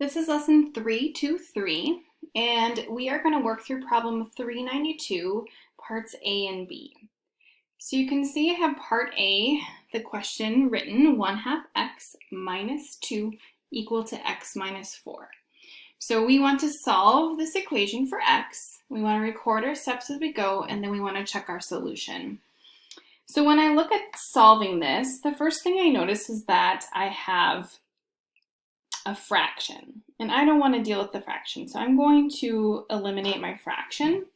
This is lesson 323, and we are going to work through problem 392, parts A and B. So you can see I have part A, the question written, 1/2 x minus 2 equal to x minus 4. So we want to solve this equation for x. We want to record our steps as we go, and then we want to check our solution. So when I look at solving this, the first thing I notice is that I have a fraction, and I don't want to deal with the fraction, so I'm going to eliminate my fraction.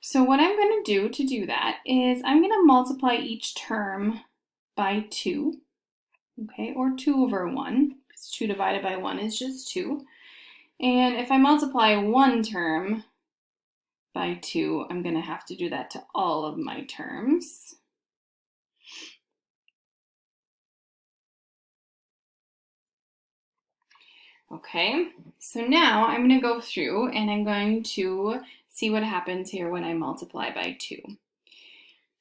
So what I'm going to do that is I'm going to multiply each term by 2, okay, or 2 over 1, because 2 divided by 1 is just 2. And if I multiply one term by 2, I'm going to have to do that to all of my terms. Okay, so now I'm going to go through and I'm going to see what happens here when I multiply by 2.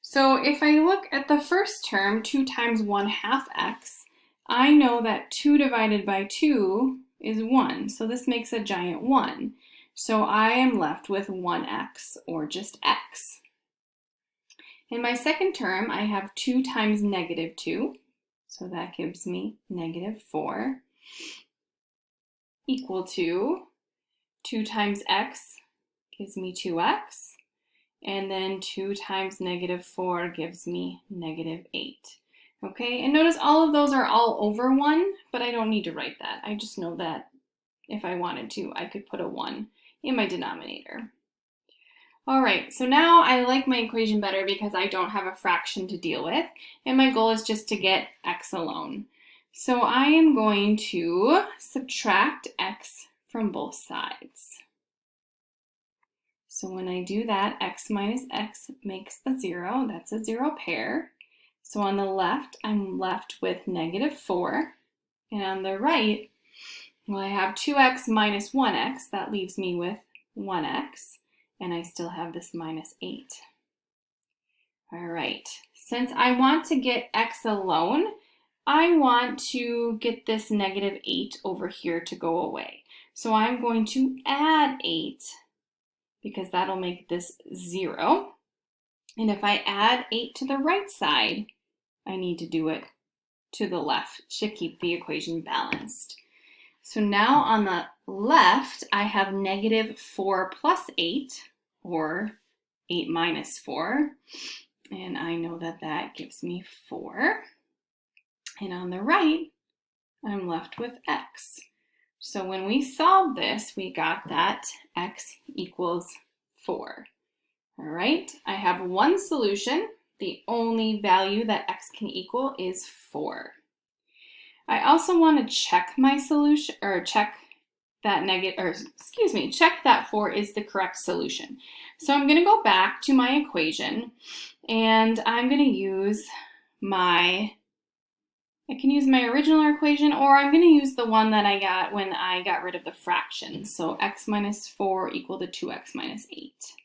So if I look at the first term, 2 times 1/2 x, I know that 2 divided by 2 is 1, so this makes a giant 1. So I am left with 1x, or just x. In my second term, I have 2 times -2, so that gives me -4. Equal to 2 times x gives me 2x, and then 2 times -4 gives me -8. Okay, and notice all of those are all over 1, but I don't need to write that. I just know that if I wanted to, I could put a 1 in my denominator. All right, so now I like my equation better because I don't have a fraction to deal with, and my goal is just to get x alone. So I am going to subtract x from both sides. So when I do that, x minus x makes a 0. That's a 0 pair. So on the left, I'm left with -4. And on the right, well, I have 2x minus 1x. That leaves me with 1x. And I still have this -8. All right, since I want to get x alone, I want to get this -8 over here to go away. So I'm going to add 8 because that'll make this 0. And if I add 8 to the right side, I need to do it to the left to keep the equation balanced. So now on the left, I have -4 plus 8, or 8 minus 4. And I know that that gives me 4. And on the right, I'm left with x. So when we solved this, we got that x equals 4. All right, I have one solution. The only value that x can equal is 4. I also want to check my solution, or check that check that 4 is the correct solution. So I'm going to go back to my equation, and I'm going to use I can use my original equation, or I'm going to use the one that I got when I got rid of the fraction. So x minus 4 equal to 2x minus 8.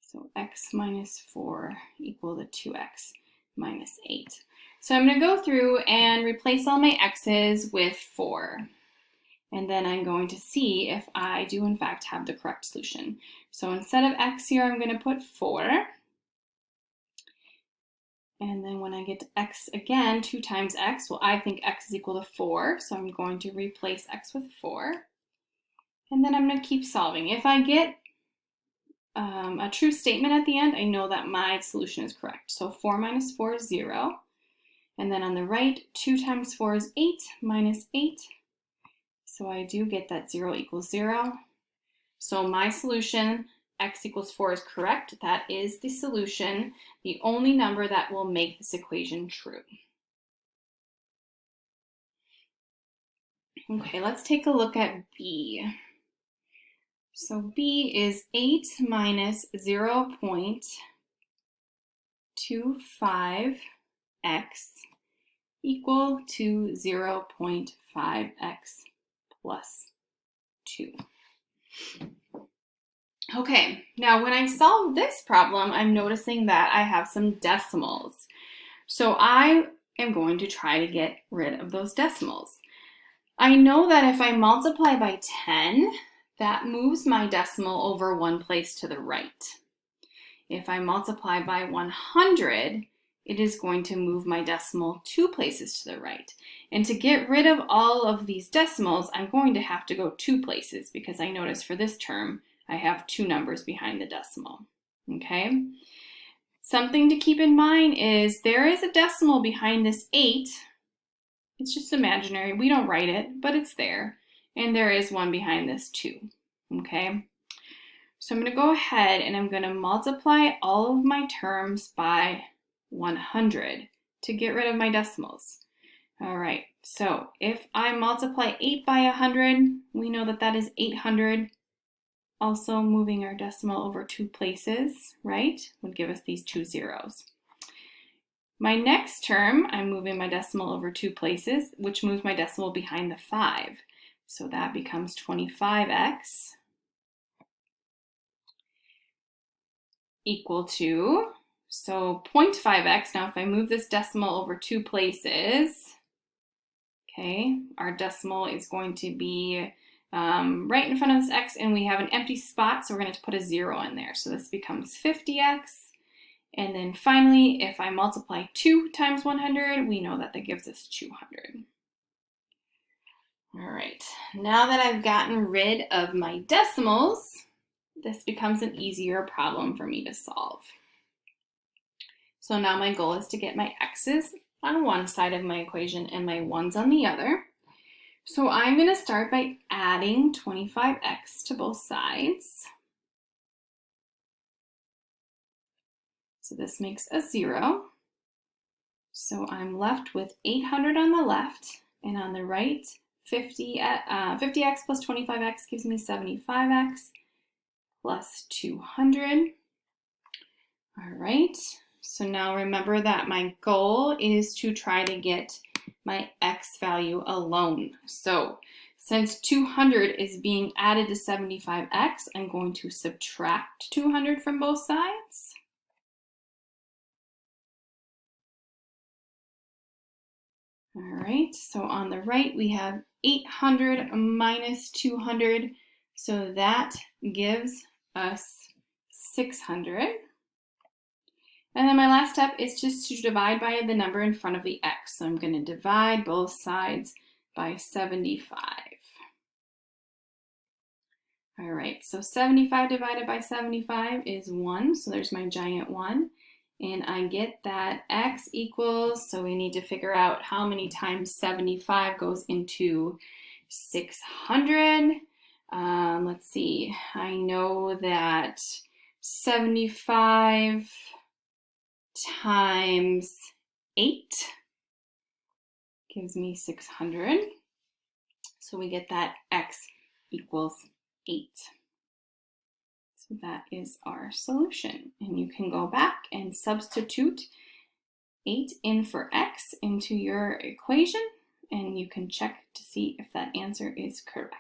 So x minus 4 equal to 2x minus 8. So I'm going to go through and replace all my x's with 4. And then I'm going to see if I do in fact have the correct solution. So instead of x here, I'm going to put 4. And then when I get to x again, 2 times x, well, I think x is equal to 4, so I'm going to replace x with 4. And then I'm going to keep solving. If I get a true statement at the end, I know that my solution is correct. So 4 minus 4 is 0. And then on the right, 2 times 4 is 8 minus 8. So I do get that 0 equals 0. So my solution, x equals 4, is correct. That is the solution, the only number that will make this equation true. Okay, let's take a look at B. So B is 8 minus 0.25x equal to 0.5x plus 2. Okay, now when I solve this problem, I'm noticing that I have some decimals. So I am going to try to get rid of those decimals. I know that if I multiply by 10, that moves my decimal over one place to the right. If I multiply by 100, it is going to move my decimal 2 places to the right. And to get rid of all of these decimals, I'm going to have to go 2 places because I notice for this term, I have 2 numbers behind the decimal, okay? Something to keep in mind is there is a decimal behind this 8. It's just imaginary. We don't write it, but it's there. And there is one behind this 2, okay? So I'm going to go ahead and I'm going to multiply all of my terms by 100 to get rid of my decimals. All right, so if I multiply 8 by 100, we know that that is 800. Also moving our decimal over 2 places, right, would give us these 2 zeros. My next term, I'm moving my decimal over 2 places, which moves my decimal behind the 5. So that becomes 25x. Equal to, so 0.5x, now if I move this decimal over 2 places, okay, our decimal is going to be right in front of this x, and we have an empty spot, so we're going to put a 0 in there. So this becomes 50x, and then finally, if I multiply 2 times 100, we know that that gives us 200. All right, now that I've gotten rid of my decimals, this becomes an easier problem for me to solve. So now my goal is to get my x's on one side of my equation and my 1's on the other. So I'm going to start by adding 25x to both sides. So this makes a 0. So I'm left with 800 on the left, and on the right, 50x plus 25x gives me 75x. Plus 200. All right, so now remember that my goal is to try to get my x value alone. So since 200 is being added to 75x, I'm going to subtract 200 from both sides. All right, so on the right we have 800 minus 200, so that gives us 600. And then my last step is just to divide by the number in front of the x. So I'm going to divide both sides by 75. All right, so 75 divided by 75 is 1, so there's my giant 1. And I get that x equals, so we need to figure out how many times 75 goes into 600. Let's see, I know that 75 times 8 gives me 600. So we get that x equals 8. So that is our solution. And you can go back and substitute 8 in for x into your equation, and you can check to see if that answer is correct.